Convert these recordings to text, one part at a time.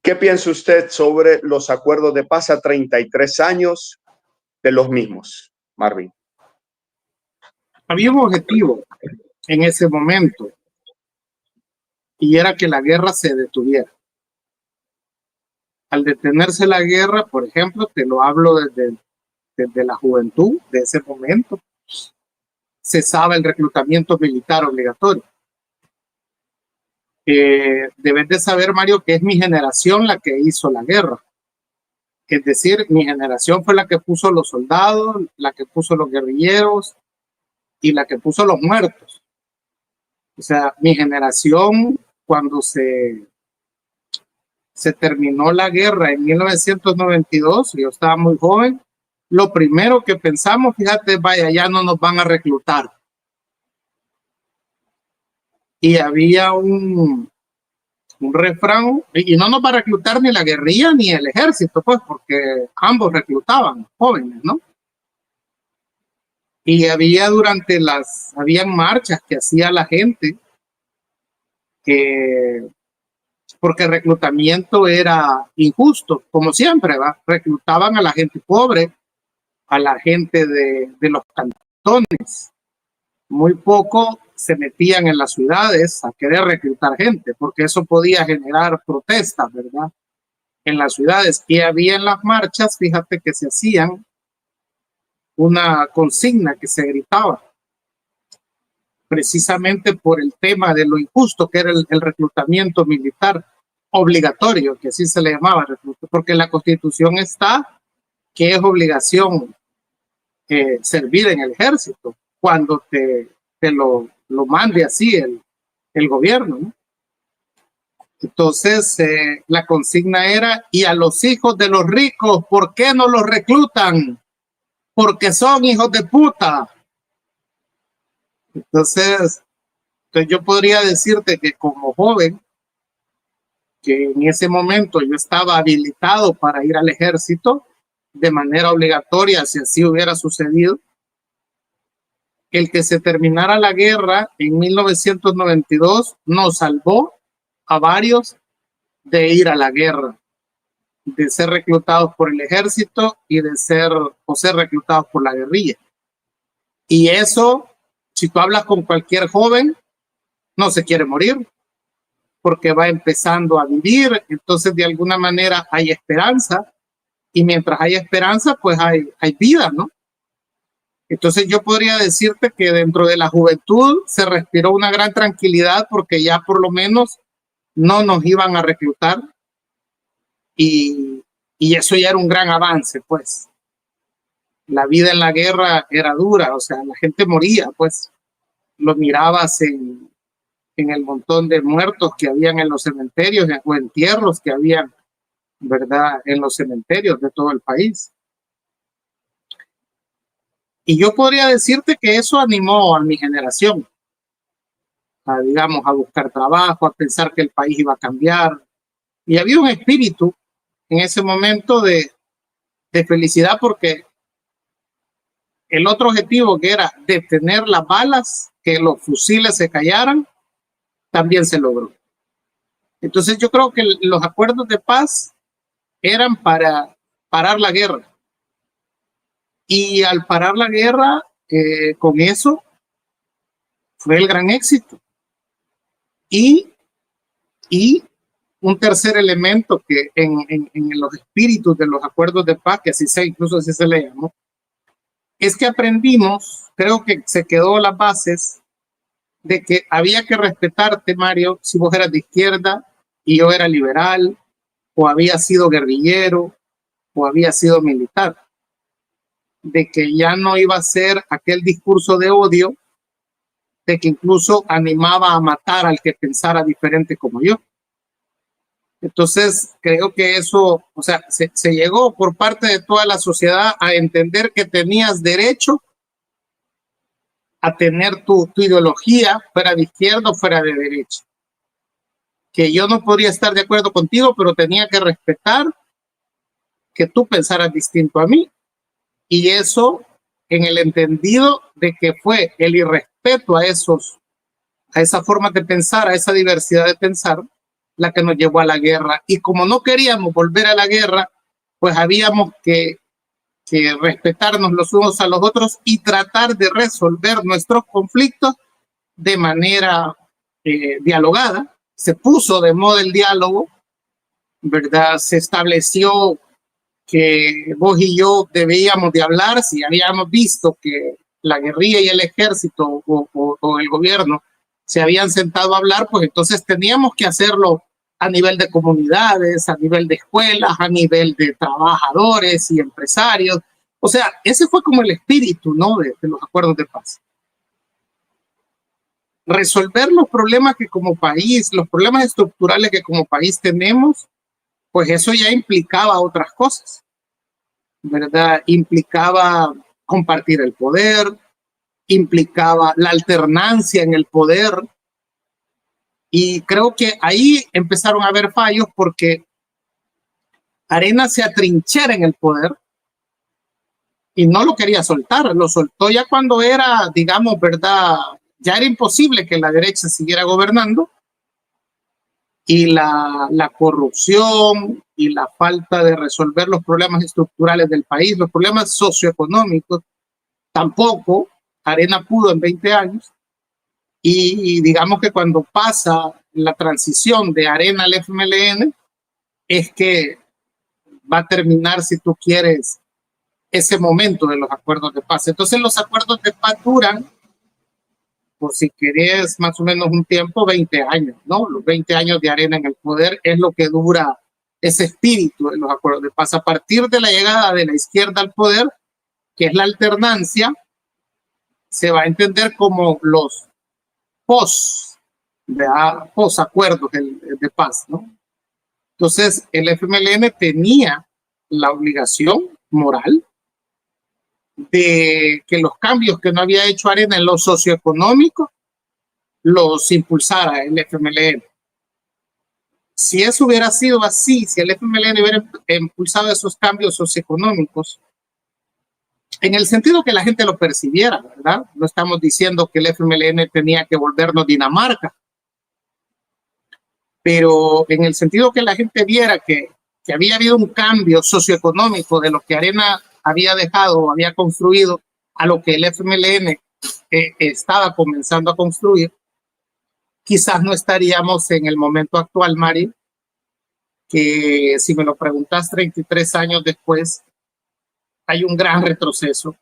¿Qué piensa usted sobre los acuerdos de paz a 33 años de los mismos, Marvin? Había un objetivo en ese momento y era que la guerra se detuviera. Al detenerse la guerra, por ejemplo, te lo hablo desde la juventud de ese momento, cesaba el reclutamiento militar obligatorio. Debes de saber, Mario, que es mi generación la que hizo la guerra. Es decir, mi generación fue la que puso los soldados, la que puso los guerrilleros y la que puso los muertos. O sea, mi generación, cuando se terminó la guerra en 1992, yo estaba muy joven, lo primero que pensamos, fíjate, vaya, ya no nos van a reclutar. Y había un refrán, y no nos va a reclutar ni la guerrilla ni el ejército, pues, porque ambos reclutaban jóvenes, ¿no? Y habían marchas que hacía la gente, porque el reclutamiento era injusto, como siempre, ¿va? Reclutaban a la gente pobre, a la gente de los cantones. Muy poco se metían en las ciudades a querer reclutar gente, porque eso podía generar protestas, ¿verdad? En las ciudades. Y había en las marchas, fíjate que se hacían una consigna que se gritaba, precisamente por el tema de lo injusto que era el reclutamiento militar obligatorio, que así se le llamaba, porque en la Constitución está que es obligación servir en el ejército cuando te lo mande así el gobierno, ¿no? Entonces la consigna era: y a los hijos de los ricos, ¿por qué no los reclutan? Porque son hijos de puta. Entonces yo podría decirte que como joven, que en ese momento yo estaba habilitado para ir al ejército de manera obligatoria, si así hubiera sucedido, el que se terminara la guerra en 1992 nos salvó a varios de ir a la guerra, de ser reclutados por el ejército y de ser reclutados por la guerrilla. Y eso, si tú hablas con cualquier joven, no se quiere morir, porque va empezando a vivir. Entonces, de alguna manera hay esperanza, y mientras hay esperanza, pues hay vida, ¿no? Entonces yo podría decirte que dentro de la juventud se respiró una gran tranquilidad, porque ya por lo menos no nos iban a reclutar, y eso ya era un gran avance, pues. La vida en la guerra era dura, o sea, la gente moría, pues. Lo mirabas en el montón de muertos que habían en los cementerios o entierros que habían, ¿verdad?, en los cementerios de todo el país. Y yo podría decirte que eso animó a mi generación digamos, a buscar trabajo, a pensar que el país iba a cambiar. Y había un espíritu en ese momento de felicidad, porque el otro objetivo, que era detener las balas, que los fusiles se callaran, también se logró. Entonces yo creo que los acuerdos de paz eran para parar la guerra. Y al parar la guerra, con eso fue el gran éxito. Y un tercer elemento que en los espíritus de los acuerdos de paz, que incluso así se le llamó, es que aprendimos, creo que se quedó las bases de que había que respetarte, Mario, si vos eras de izquierda y yo era liberal, o había sido guerrillero, o había sido militar. De que ya no iba a ser aquel discurso de odio, de que incluso animaba a matar al que pensara diferente como yo. Entonces, creo que eso, o sea, se llegó por parte de toda la sociedad a entender que tenías derecho a tener tu ideología, fuera de izquierda o fuera de derecha. Que yo no podría estar de acuerdo contigo, pero tenía que respetar que tú pensaras distinto a mí. Y eso, en el entendido de que fue el irrespeto a esas formas de pensar, a esa diversidad de pensar, la que nos llevó a la guerra. Y como no queríamos volver a la guerra, pues habíamos que respetarnos los unos a los otros y tratar de resolver nuestros conflictos de manera dialogada. Se puso de moda el diálogo, ¿verdad? Se estableció que vos y yo debíamos de hablar. Si habíamos visto que la guerrilla y el ejército o el gobierno se habían sentado a hablar, pues entonces teníamos que hacerlo a nivel de comunidades, a nivel de escuelas, a nivel de trabajadores y empresarios. O sea, ese fue como el espíritu, ¿no?, de los acuerdos de paz. Resolver los problemas que como país, los problemas estructurales que como país tenemos, pues eso ya implicaba otras cosas, ¿verdad? Implicaba compartir el poder, implicaba la alternancia en el poder. Y creo que ahí empezaron a haber fallos porque Arena se atrinchera en el poder y no lo quería soltar. Lo soltó ya cuando era, digamos, ¿verdad? Ya era imposible que la derecha siguiera gobernando y la corrupción y la falta de resolver los problemas estructurales del país, los problemas socioeconómicos, tampoco Arena pudo en 20 años. Y digamos que cuando pasa la transición de Arena al FMLN, es que va a terminar, si tú quieres, ese momento de los acuerdos de paz. Entonces los acuerdos de paz duran, por si querés más o menos un tiempo, 20 años, ¿no? Los 20 años de Arena en el poder es lo que dura ese espíritu de los acuerdos de paz. A partir de la llegada de la izquierda al poder, que es la alternancia, se va a entender como los post-acuerdos de paz, ¿no? Entonces, el FMLN tenía la obligación moral de que los cambios que no había hecho Arena en lo socioeconómico los impulsara el FMLN. Si eso hubiera sido así, si el FMLN hubiera impulsado esos cambios socioeconómicos, en el sentido que la gente lo percibiera, ¿verdad? No estamos diciendo que el FMLN tenía que volvernos Dinamarca, pero en el sentido que la gente viera que había habido un cambio socioeconómico de lo que Arena había dejado o había construido a lo que el FMLN estaba comenzando a construir, quizás no estaríamos en el momento actual, Mari, que si me lo preguntas 33 años después, hay un gran retroceso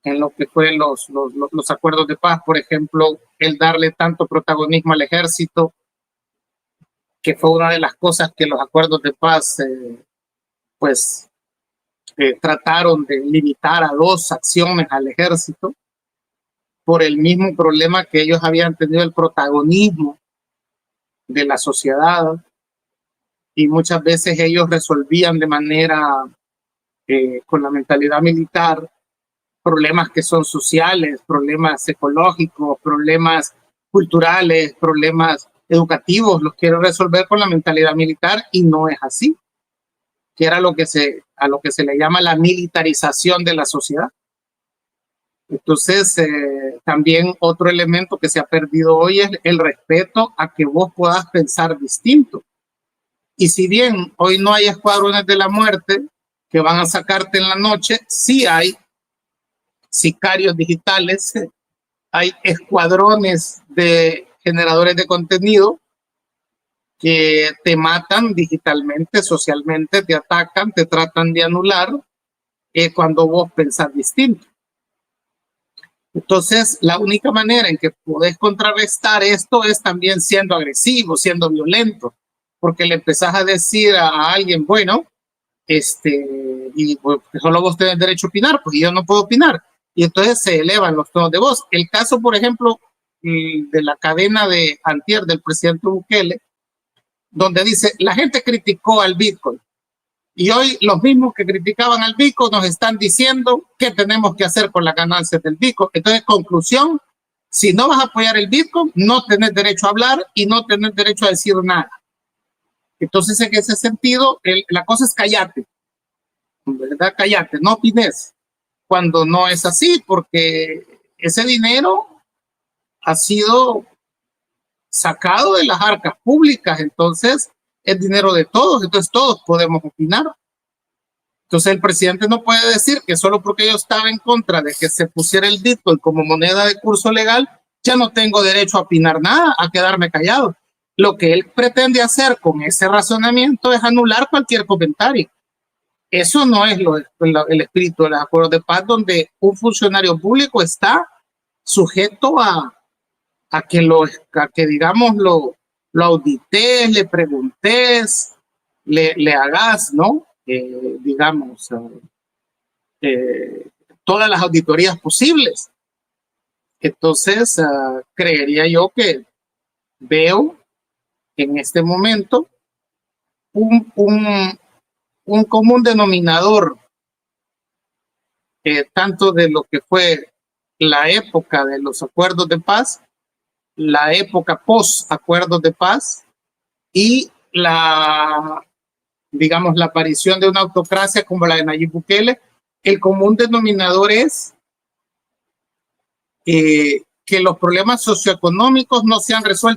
en lo que fueron los acuerdos de paz. Por ejemplo, el darle tanto protagonismo al ejército, que fue una de las cosas que los acuerdos de paz trataron de limitar a 2 acciones al ejército, por el mismo problema que ellos habían tenido el protagonismo de la sociedad, y muchas veces ellos resolvían de manera con la mentalidad militar problemas que son sociales, problemas ecológicos, problemas culturales, problemas educativos, los quieren resolver con la mentalidad militar, y no es así, que era a lo que se le llama la militarización de la sociedad. Entonces, también otro elemento que se ha perdido hoy es el respeto a que vos puedas pensar distinto. Y si bien hoy no hay escuadrones de la muerte que van a sacarte en la noche, sí hay sicarios digitales, hay escuadrones de generadores de contenido que te matan digitalmente, socialmente, te atacan, te tratan de anular cuando vos pensás distinto. Entonces, la única manera en que podés contrarrestar esto es también siendo agresivo, siendo violento, porque le empezás a decir a alguien, bueno, y pues, solo vos tenés derecho a opinar, porque yo no puedo opinar. Y entonces se elevan los tonos de voz. El caso, por ejemplo, de la cadena de antier del presidente Bukele, donde dice, la gente criticó al Bitcoin. Y hoy los mismos que criticaban al Bitcoin nos están diciendo qué tenemos que hacer con las ganancias del Bitcoin. Entonces, conclusión, si no vas a apoyar el Bitcoin, no tenés derecho a hablar y no tenés derecho a decir nada. Entonces, en ese sentido, la cosa es cállate, ¿verdad? Cállate, no opines. Cuando no es así, porque ese dinero ha sido sacado de las arcas públicas, entonces es dinero de todos, entonces todos podemos opinar. Entonces el presidente no puede decir que solo porque yo estaba en contra de que se pusiera el Bitcoin como moneda de curso legal, ya no tengo derecho a opinar nada, a quedarme callado. Lo que él pretende hacer con ese razonamiento es anular cualquier comentario. Eso no es el espíritu de los acuerdos de paz, donde un funcionario público está sujeto a que digamos, lo audites, le preguntes, le hagas, ¿no? Digamos, todas las auditorías posibles. Entonces, creería yo que veo en este momento un común denominador, tanto de lo que fue la época de los acuerdos de paz, la época post acuerdos de paz y digamos, la aparición de una autocracia como la de Nayib Bukele. El común denominador es que los problemas socioeconómicos no se han resuelto